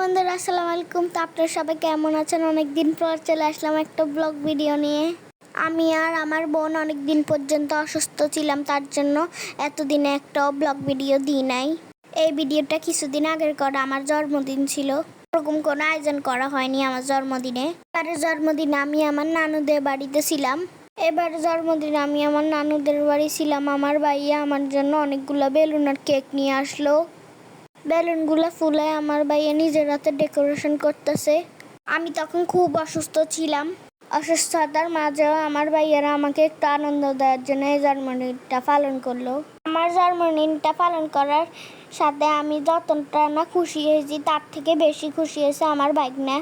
বন্ধুরা, আসসালামু আলাইকুম। তো আপনারা সবাই কেমন আছেন? অনেকদিন পর চলে আসলাম একটা ব্লগ ভিডিও নিয়ে। আমি আর আমার বোন অনেকদিন পর্যন্ত অসুস্থ ছিলাম, তার জন্য এতদিনে একটা ব্লগ ভিডিও দিই নাই। এই ভিডিওটা কিছুদিন আগের করা, আমার জন্মদিন ছিল। ওরকম কোনো আয়োজন করা হয়নি আমার জন্মদিনে। এবারের জন্মদিনে আমি আমার নানুদের বাড়িতে ছিলাম। এবার জন্মদিনে আমি আমার নানুদের বাড়ি ছিলাম। আমার ভাইয়া আমার জন্য অনেকগুলো বেলুন আর কেক নিয়ে আসলো। বেলুনগুলো ফুলে আমার ভাইয়া নিজের হাতে ডেকোরেশন করতেছে। আমি তখন খুব অসুস্থ ছিলাম। অসুস্থতার মাঝেও আমার ভাইয়ারা আমাকে একটু আনন্দ দেওয়ার জন্য এই জন্মদিনটা পালন করলো। আমার জন্মদিনটা পালন করার সাথে আমি যতটা না খুশি হয়েছি, তার থেকে বেশি খুশি হয়েছে আমার ভাইগনা।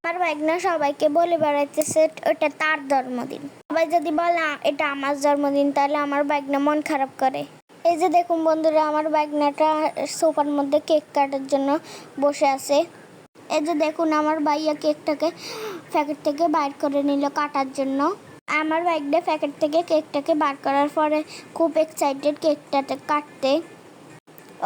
আমার ভাইগনা সবাইকে বলে বেড়াইতেছে ওটা তার জন্মদিন। সবাই যদি বলে এটা আমার জন্মদিন, তাহলে আমার ভাইগনা মন খারাপ করে। এই যে দেখুন বন্ধুরা, আমার ভাইগনাটা সোফার মধ্যে কেক কাটার জন্য বসে আছে। এই যে দেখুন, আমার ভাইয়া কেকটাকে প্যাকেট থেকে বাইর করে নিল কাটার জন্য। আমার ভাইগনা প্যাকেট থেকে কেকটাকে বার করার পরে খুব এক্সাইটেড কেকটাতে কাটতে।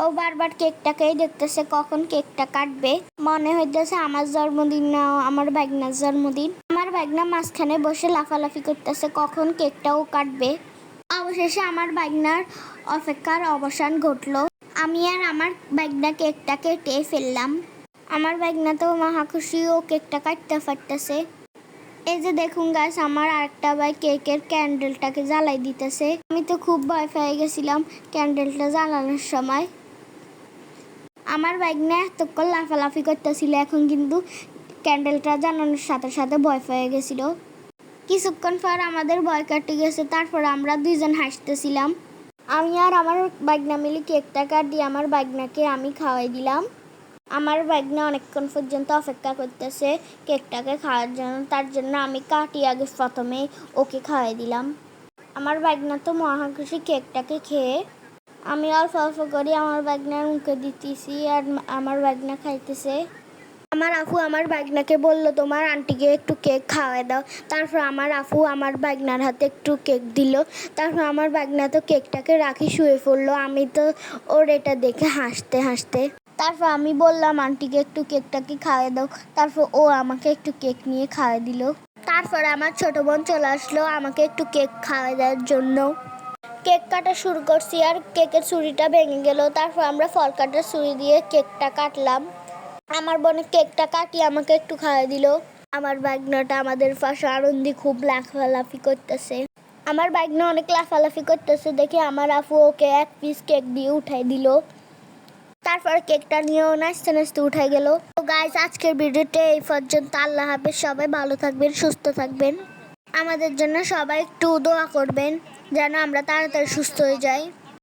ও বারবার কেকটাকেই দেখতেছে কখন কেকটা কাটবে। মনে হইতেছে আমার জন্মদিন না আমার ভাইগনার জন্মদিন। আমার ভাইগনা মাঝখানে বসে লাফালাফি করতেছে কখন কেকটাও কাটবে। অবশেষে আমার ভাইগনার অপেক্ষার অবসান ঘটলো। আমি আর আমার ভাইগনা কেকটা কেটে ফেললাম। আমার ভাইগনা তো মহা খুশি, ও কেকটা কাটতে পারতেছে। এই যে দেখুন গাইস, আমার আরেকটা ভাই কেকের ক্যান্ডেলটাকে জ্বালাই দিতেছে। আমি তো খুব ভয় পেয়ে গেছিলাম ক্যান্ডেলটা জ্বালানোর সময়। আমার ভাইগনা এতক্ষণ লাফালাফি করতেছিল, এখন কিন্তু ক্যান্ডেলটা জ্বালানোর সাথে সাথে ভয় পেয়ে গেছিল। কিছুক্ষণ পর আমাদের ভয় কাটে গেছে, তারপর আমরা দুইজন হাসতেছিলাম। আমি আর আমার ভাইগনা মিলে কেকটা কাটিয়ে আমার ভাইগনাকে আমি খাওয়াই দিলাম। আমার ভাইগনা অনেকক্ষণ পর্যন্ত অপেক্ষা করতেছে কেকটাকে খাওয়ার জন্য, তার জন্য আমি কাটিয়ে আগে প্রথমে ওকে খাওয়াই দিলাম। আমার ভাইগনা তো মহা খুশি কেকটাকে খেয়ে। আমি অল্প অল্প করে আমার ভাইগনার মুখে দিতেছি আর আমার ভাইগনা খাইতেছে। আমার আপু আমার ভাইগনাকে বললো তোমার আন্টিকে একটু কেক খাওয়াই দাও। তারপর আমার আপু আমার ভাইগনার হাতে একটু কেক দিল। তারপর আমার ভাইগনা তো কেকটাকে রাখি শুয়ে পড়লো। আমি তো ওর এটা দেখে হাসতে হাসতে। তারপর আমি বললাম আন্টিকে একটু কেকটাকে খাওয়াই দাও। তারপর ও আমাকে একটু কেক নিয়ে খাওয়াই দিল। তারপর আমার ছোট বোন চলে আসলো আমাকে একটু কেক খাওয়াই দেওয়ার জন্য। কেক কাটা শুরু করছি আর কেকের ছুরিটা ভেঙে গেল। তারপর আমরা ফল কাটার ছুরি দিয়ে কেকটা কাটলাম। আমার বোন কেকটা কাটিয়ে আমাকে একটু খাওয়াই দিল। আমার ভাইগনাটা আমাদের পাশে আনন্দে খুব লাফালাফি করতেছে। আমার ভাইগনা অনেক লাফালাফি করতেছে দেখে আমার আপু ওকে এক পিস কেক দিয়ে উঠাই দিল। তারপর কেকটা নিয়েও নাচতে নাচতে উঠাই গেল। তো গাইস, আজকের ভিডিওতে এই পর্যন্ত। আল্লাহ হাফেজ। সবাই ভালো থাকবেন, সুস্থ থাকবেন। আমাদের জন্য সবাই একটু দোয়া করবেন যেন আমরা তাড়াতাড়ি সুস্থ হয়ে যাই।